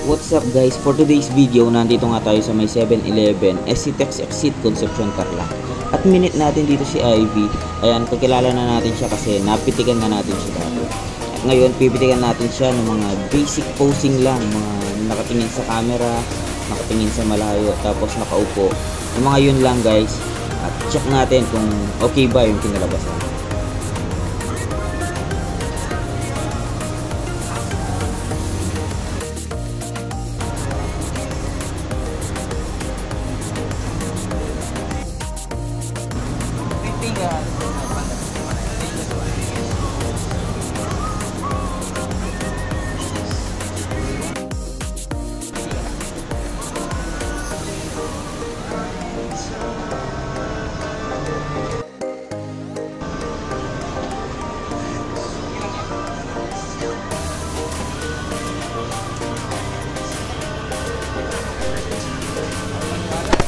What's up guys, for today's video, nandito nga tayo sa may 7-Eleven, SCTEX Exit Concepcion Tarlac. At minute natin dito si Ivy. Ayan, kakilala na natin siya kasi napitikan na natin siya dati. At ngayon, pipitikan natin siya ng mga basic posing lang, mga nakatingin sa camera, nakatingin sa malayo, tapos nakaupo. Yung mga yun lang guys. At check natin kung okay ba yung kinalabasan.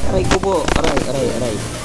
Aray ko po, aray.